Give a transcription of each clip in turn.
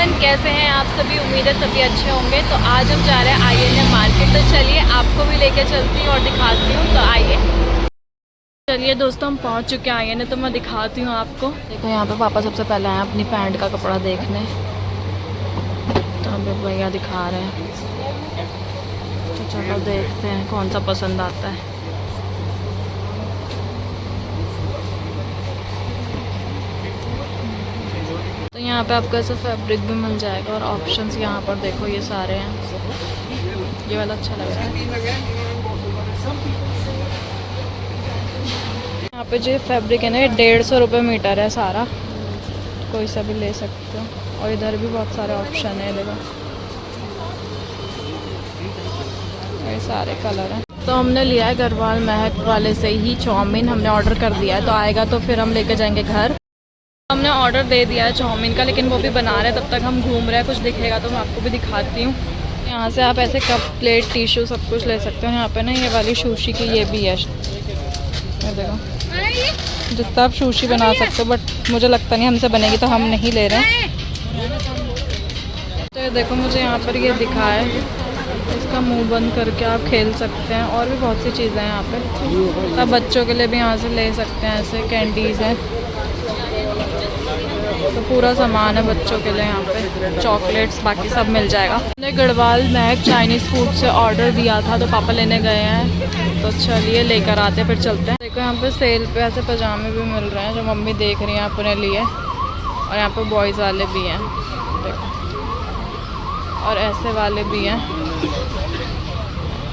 Everyone, कैसे हैं आप सभी। उम्मीद है सभी अच्छे होंगे। तो आज हम जा रहे हैं INA मार्केट। तो चलिए आपको भी लेके चलती हूँ और दिखाती हूँ। तो आइए, चलिए दोस्तों, हम पहुँच चुके हैं INA। तो मैं दिखाती हूँ आपको। देखो यहाँ पे पापा सबसे पहले आए अपनी पैंट का कपड़ा देखने। तो हमें भैया दिखा रहे हैं। तो चलो देखते हैं कौन सा पसंद आता है। तो यहाँ पे आपको ऐसा फैब्रिक भी मिल जाएगा और ऑप्शंस यहाँ पर देखो, ये सारे हैं। ये वाला अच्छा लग रहा है। यहाँ पे जो फैब्रिक है ना, ये 150 रुपये मीटर है सारा। कोई सा भी ले सकते हो। और इधर भी बहुत सारे ऑप्शन है, देखो ये सारे कलर हैं। तो हमने लिया है गढ़वाल महक वाले से ही चाउमीन। हमने ऑर्डर कर दिया है, तो आएगा तो फिर हम लेके जाएंगे घर। हमने ऑर्डर दे दिया है चाउमीन का, लेकिन वो भी बना रहे हैं। तब तक हम घूम रहे हैं। कुछ दिखेगा तो मैं आपको भी दिखाती हूँ। यहाँ से आप ऐसे कप, प्लेट, टिश्यू सब कुछ ले सकते हो। यहाँ पे ना ये वाली सुशी की ये भी है, ये देखो, जिसका आप सुशी बना सकते हो। बट मुझे लगता नहीं हमसे बनेगी, तो हम नहीं ले रहे हैं। तो ये देखो, मुझे यहाँ पर ये दिखा है, इसका मुंह बंद करके आप खेल सकते हैं। और भी बहुत सी चीज़ें हैं यहाँ पे। आप बच्चों के लिए भी यहाँ से ले सकते हैं। ऐसे कैंडीज़ हैं, तो पूरा सामान है बच्चों के लिए यहाँ पे। चॉकलेट्स बाकी सब मिल जाएगा। हमने गढ़वाल महक चाइनीज़ फूड से ऑर्डर दिया था, तो पापा लेने गए हैं। तो चलिए लेकर आते हैं, फिर चलते हैं। देखो यहाँ पे सेल पे ऐसे पजामे भी मिल रहे हैं, जो मम्मी देख रही हैं अपने लिए। और यहाँ पे बॉयज़ वाले भी हैं, देखो, और ऐसे वाले भी हैं।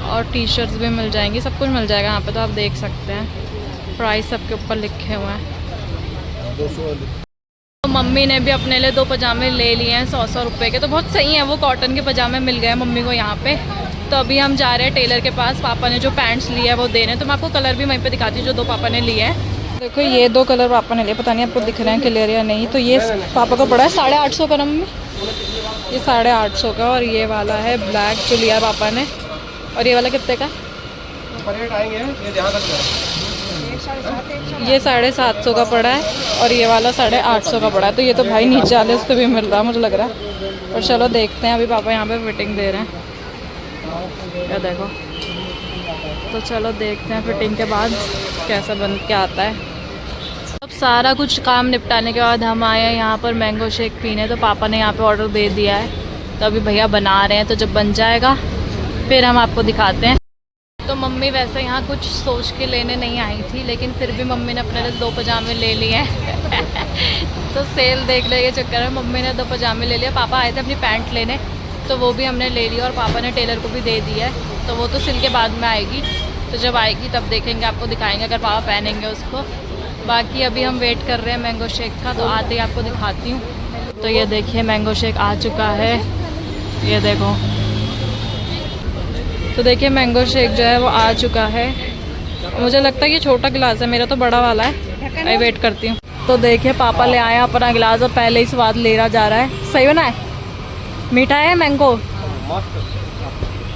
और टी शर्ट्स भी मिल जाएंगी, सब कुछ मिल जाएगा यहाँ पे। तो आप देख सकते हैं, प्राइस सबके ऊपर लिखे हुए हैं। तो मम्मी ने भी अपने लिए 2 पजामे ले लिए हैं 100-100 रुपये के। तो बहुत सही हैं वो, कॉटन के पजामे मिल गए मम्मी को यहाँ पे। तो अभी हम जा रहे हैं टेलर के पास। पापा ने जो पैंट्स लिए है वो दे रहे हैं। तो मैं आपको कलर भी वहीं पे दिखाती हूँ जो 2 पापा ने लिए हैं। देखो ये 2 कलर पापा ने लिए, पता नहीं आपको दिख रहे हैं क्लियर या नहीं। तो ये पापा को पड़ा है 850 का ना मम्मी, ये 850 का। और ये वाला है ब्लैक जो लिया पापा ने। और ये वाला कितने का? ये 750 का पड़ा है। और ये वाला 850 का पड़ा है। तो ये तो भाई नीचे वाले उससे भी मिल रहा है मुझे लग रहा है। और चलो देखते हैं, अभी पापा यहाँ पे फिटिंग दे रहे हैं। क्या देखो, तो चलो देखते हैं फिटिंग के बाद कैसा बन के आता है। अब सारा कुछ काम निपटाने के बाद हम आए हैं यहाँ पर मैंगो शेक पीने। तो पापा ने यहाँ पे ऑर्डर दे दिया है, तो अभी भैया बना रहे हैं। तो जब बन जाएगा फिर हम आपको दिखाते हैं। तो मम्मी वैसे यहाँ कुछ सोच के लेने नहीं आई थी, लेकिन फिर भी मम्मी ने अपने लिए 2 पजामे ले लिए हैं। तो सेल देखने के चक्कर में मम्मी ने 2 पजामे ले लिया। पापा आए थे अपनी पैंट लेने, तो वो भी हमने ले लिया। और पापा ने टेलर को भी दे दिया है, तो वो तो सिल के बाद में आएगी। तो जब आएगी तब देखेंगे, आपको दिखाएंगे अगर पापा पहनेंगे उसको। बाकी अभी हम वेट कर रहे हैं मैंगो शेक का, तो आते ही आपको दिखाती हूँ। तो ये देखिए मैंगो शेक आ चुका है, ये देखो। तो देखिए मैंगो शेक जो है वो आ चुका है। मुझे लगता है ये छोटा गिलास है, मेरा तो बड़ा वाला है। मैं वेट करती हूँ। तो देखिए पापा ले आए अपना गिलास और पहले ही स्वाद लेना जा रहा है। सही बना है, मीठा है मैंगो।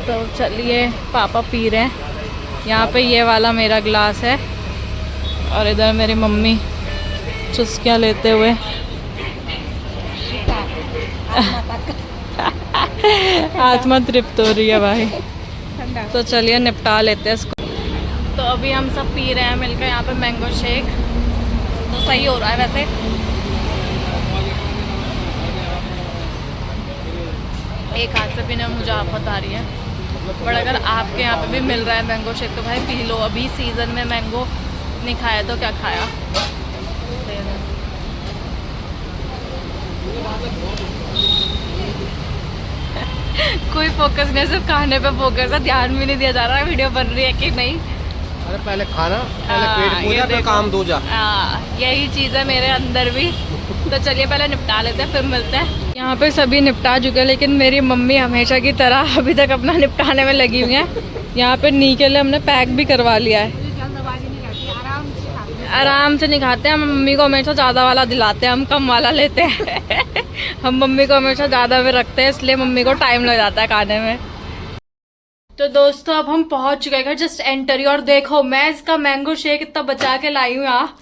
तो चलिए पापा पी रहे हैं। यहाँ पे ये वाला मेरा गिलास है, और इधर मेरी मम्मी चुस्कियाँ लेते हुए। आत्मा तृप्त हो रही है भाई। तो चलिए निपटा लेते हैं इसको। तो अभी हम सब पी रहे हैं मिलकर यहाँ पे मैंगो शेक। तो सही हो रहा है वैसे। एक हाथ से पीने में मुझे आफत आ रही है, बट अगर आपके यहाँ पे भी मिल रहा है मैंगो शेक तो भाई पी लो। अभी सीज़न में मैंगो नहीं खाया तो क्या खाया। कोई फोकस नहीं, सिर्फ खाने पे फोकस है। ध्यान भी नहीं दिया जा रहा वीडियो बन रही है कि नहीं। अरे पहले खाना, पहले पेट पूजा, फिर काम दूजा। यही चीज़ है मेरे अंदर भी। तो चलिए पहले निपटा लेते हैं, फिर मिलते हैं। यहाँ पे सभी निपटा चुके हैं, लेकिन मेरी मम्मी हमेशा की तरह अभी तक अपना निपटाने में लगी हुई है। यहाँ पे नी के लिए हमने पैक भी करवा लिया है। आराम से नहीं खाते हम, मम्मी को हमेशा ज़्यादा वाला दिलाते हैं, हम कम वाला लेते हैं। हम मम्मी को हमेशा ज़्यादा में रखते हैं, इसलिए मम्मी को टाइम लग जाता है खाने में। तो दोस्तों अब हम पहुंच चुके हैं घर, जस्ट एंटर। और देखो मैं इसका मैंगो शेक इतना बचा के लाई हूँ यहाँ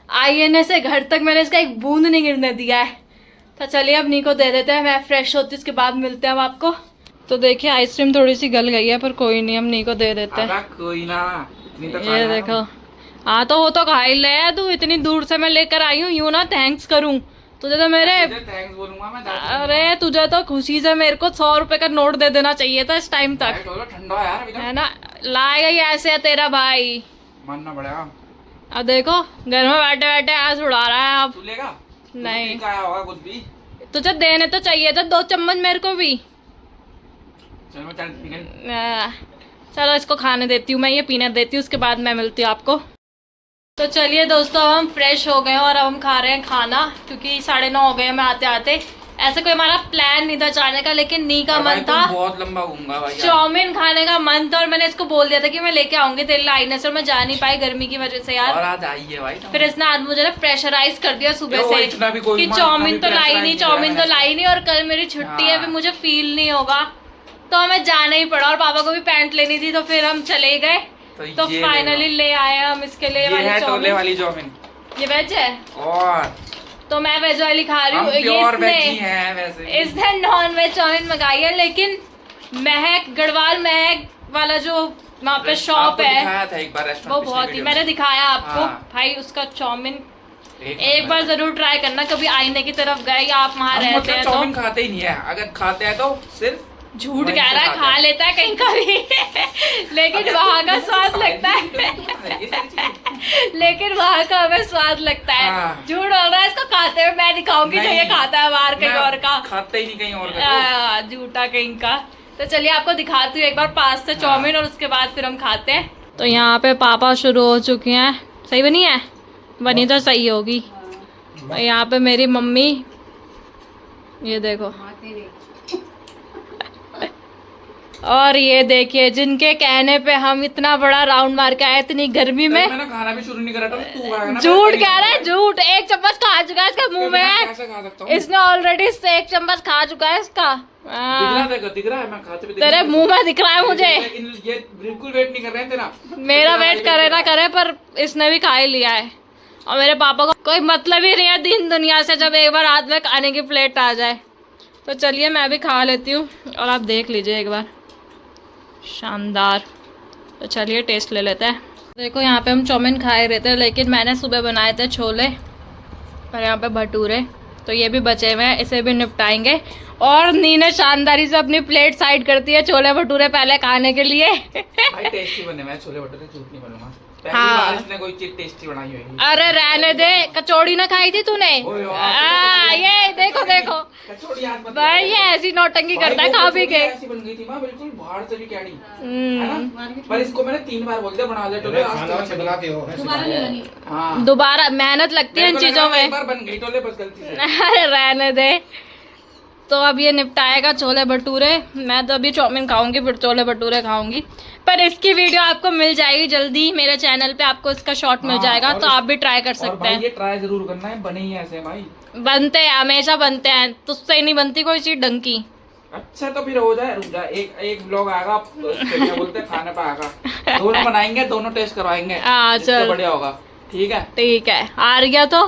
INA से घर तक। मैंने इसका एक बूंद नहीं गिरने दिया है। तो चलिए अब नी को दे देते हैं, मैं फ्रेश होती उसके बाद मिलते हैं अब आपको। तो देखिए आइसक्रीम थोड़ी सी गल गई है पर कोई नहीं, हम नी को दे देते हैं। कोई ना, इतनी तो ये देखो, हाँ तो वो तो खा ही ले, तू इतनी दूर से मैं लेकर आई हूँ, यूं ना थैंक्स करूँ तुझे तो मेरे। थैंक्स बोलूंगा मैं। अरे तुझे तो खुशी से मेरे को 100 रुपए का नोट दे देना चाहिए था इस टाइम तक, ठंडा है यार अभी है ना। लाएगा ही ऐसे है तेरा भाई, मानना पड़ेगा। अब देखो घर में बैठे बैठे ऐस उड़ा रहा है। अब तू लेगा? नहीं, आया होगा कुछ भी। तुझे देने तो चाहिए था 2 चम्मच मेरे को भी। चलो चल चलो इसको खाने देती हूँ मैं, ये पीने देती हूँ, उसके बाद मैं मिलती हूँ आपको। तो चलिए दोस्तों अब हम फ्रेश हो गए हैं और अब हम खा रहे हैं खाना, क्योंकि 9:30 हो गए हमें आते आते। ऐसे कोई हमारा प्लान नहीं था जाने का, लेकिन नी का मन था, बहुत लंबा घूमूंगा भाई, चाउमीन खाने का मन था। और मैंने इसको बोल दिया था कि मैं लेके आऊंगी तेरे लिए आईने से, और मैं जा नहीं पाई गर्मी की वजह से यार। और आज आई है भाई। फिर इसने आज मुझे ना प्रेशराइज कर दिया सुबह से इतना भी कोई कि चाउमीन तो लाई नहीं, चाउमीन तो लाई नहीं, और कल मेरी छुट्टी है, फिर मुझे फील नहीं होगा, तो हमें जाना ही पड़ा। और पापा को भी पैंट लेनी थी, तो फिर हम चले गए। तो फाइनली ले आए हम इसके लिए वाली चाउमीन। ये वेज है और तो मैं वेज वाली खा रही हूँ। इसने नॉन वेज चाउमीन मंगाई है, लेकिन महक गढ़वाल महक वाला जो वहाँ पे शॉप है वो बहुत ही, मैंने दिखाया आपको भाई उसका चाउमीन एक बार जरूर ट्राई करना। कभी आईने की तरफ गए या आप वहाँ रहते हैं तो चाउमीन खाते ही नहीं है, अगर खाते हैं तो सिर्फ झूठ कह रहा है, खा लेता है कहीं का भी लेकिन वहाँ का स्वाद लगता है लेकिन वहाँ का हमें स्वाद लगता है। झूठ हो रहा है, इसको खाते हुए मैं दिखाऊंगी जो ये खाता है बाहर कहीं और का, खाते ही नहीं कहीं और का, झूठा कहीं का। तो चलिए आपको दिखाती हूँ एक बार पास से चाउमीन, और उसके बाद फिर हम खाते हैं। तो यहाँ पे पापा शुरू हो चुके हैं। सही बनी है? बनी तो सही होगी। तो यहाँ पे मेरी मम्मी, ये देखो, और ये देखिए जिनके कहने पे हम इतना बड़ा राउंड मार के आए इतनी गर्मी में। मैंने खाना भी शुरू नहीं करा था, तू खाएगा ना। झूठ कह रहा है, झूठ। 1 चम्मच खा चुका है इसका मुंह में है, इसने ऑलरेडी 1 चम्मच खा चुका है इसका। दिख रहा है, मैं खाते भी तेरे मुंह में दिख रहा है मुझे। ये बिल्कुल वेट नहीं कर रहे हैं तेरा। मेरा वेट करे ना करे, पर इसने भी खा ही लिया है। और मेरे पापा को कोई मतलब ही नहीं है दिन दुनिया से, जब एक बार हाथ में खाने की प्लेट आ जाए। तो चलिए मैं भी खा लेती हूँ और आप देख लीजिए एक बार, शानदार। तो चलिए टेस्ट ले लेते हैं। देखो यहाँ पे हम चाउमीन खाए रहे थे, लेकिन मैंने सुबह बनाए थे छोले और यहाँ पे भटूरे, तो ये भी बचे हुए हैं, इसे भी निपटाएंगे। और नी ने शानदारी से अपनी प्लेट साइड करती है छोले भटूरे पहले खाने के लिए भाई टेस्टी बने हुए छोले भटूरे, झूठ नहीं बोलूंगा। पहली बार इसने कोई चीज टेस्टी बनाई हुई। अरे रहने दे, कचौड़ी ना खाई थी तूने? ये देखो देखो भाई, ये ऐसी नौटंकी करता है खा पी के। ऐसी बन गई थी मां, बिल्कुल बाहर से भी कैडी है ना। पर इसको मैंने 3 बार बोल दिया बना ले टोले, दोबारा मेहनत लगती है इन चीजों में। एक बार बन गई टोले बस गलती से। अरे रहने दे। तो अब ये निपटाएगा छोले भटूरे, मैं तो अभी चाउमीन खाऊंगी फिर छोले भटूरे खाऊंगी। पर इसकी वीडियो आपको मिल जाएगी जल्दी मेरे चैनल पे, आपको इसका शॉर्ट मिल जाएगा, तो आप भी ट्राई कर सकते हैं। ये ट्राई जरूर करना है, बने ही ऐसे भाई, बनते हैं हमेशा बनते हैं, तुझसे ही नहीं बनती कोई चीज ढंग की। अच्छा तो फिर हो जाए, रुक जा, एक व्लॉग आएगा क्या बोलते हैं खाने पे आएगा, दोनों बनाएंगे, दोनों टेस्ट करवाएंगे, चल बढ़िया होगा। ठीक है ठीक है। हार गया तो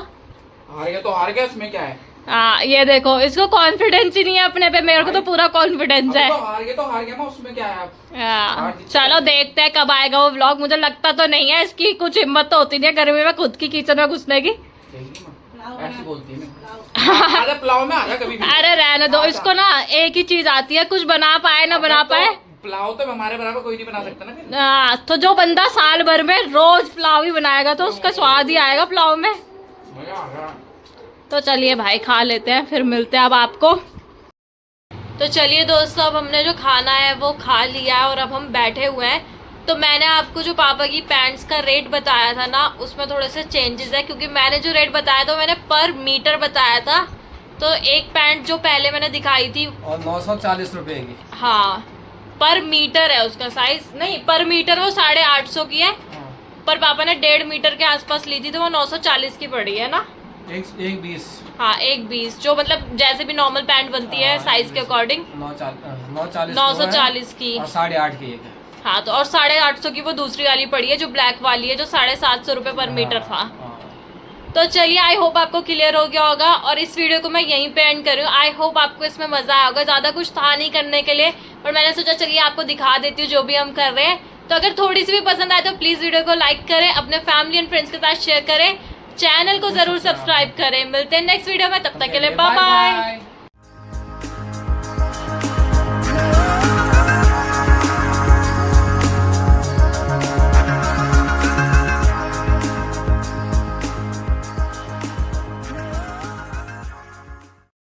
हार गया, इसमें क्या है। ये देखो इसको कॉन्फिडेंस ही नहीं है अपने पे, मेरे को तो पूरा कॉन्फिडेंस है। तो हार गया मैं, उसमें क्या है। चलो देखते हैं कब आएगा वो व्लॉग, मुझे लगता तो नहीं है इसकी कुछ हिम्मत तो होती नहीं है गर्मी में खुद की किचन में घुसने की। ऐसी बोलती है अरे पुलाव में आ जा कभी भी। अरे रहने दो इसको ना, एक ही चीज आती है, कुछ बना पाए ना बना पाए। पुलाव तो हमारे बराबर कोई नहीं बना सकता ना। तो जो बंदा साल भर में रोज पुलाव ही बनाएगा तो उसका स्वाद ही आएगा पुलाव में। मजा आ गया। तो चलिए भाई खा लेते हैं, फिर मिलते हैं अब आपको। तो चलिए दोस्तों, अब हमने जो खाना है वो खा लिया है और अब हम बैठे हुए हैं। तो मैंने आपको जो पापा की पैंट्स का रेट बताया था ना, उसमें थोड़े से चेंजेस है, क्योंकि मैंने जो रेट बताया था मैंने पर मीटर बताया था। तो एक पैंट जो पहले मैंने दिखाई थी और 940 रुपए की, हाँ पर मीटर है उसका साइज, नहीं पर मीटर वो 850 की है, पर पापा ने 1.5 मीटर के आसपास ली थी तो वो 940 की पड़ी है ना, 120। हाँ 120, जो मतलब जैसे भी नॉर्मल पैंट बनती है साइज के अकॉर्डिंग 940 की और 850 की एक है। हाँ तो और 850 की वो दूसरी वाली पड़ी है जो ब्लैक वाली है, जो 750 रुपए पर मीटर था। तो चलिए, आई होप आपको क्लियर हो गया होगा और इस वीडियो को मैं यहीं पे एंड कर रही हूँ। आई होप आपको इसमें मजा आया होगा। ज्यादा कुछ था नहीं करने के लिए, पर मैंने सोचा चलिए आपको दिखा देती हूँ जो भी हम कर रहे हैं। तो अगर थोड़ी सी भी पसंद आए तो प्लीज वीडियो को लाइक करें, अपने फैमिली एंड फ्रेंड्स के साथ शेयर करें, चैनल को जरूर सब्सक्राइब करें। मिलते हैं नेक्स्ट वीडियो में, तब तक के लिए बाय बाय।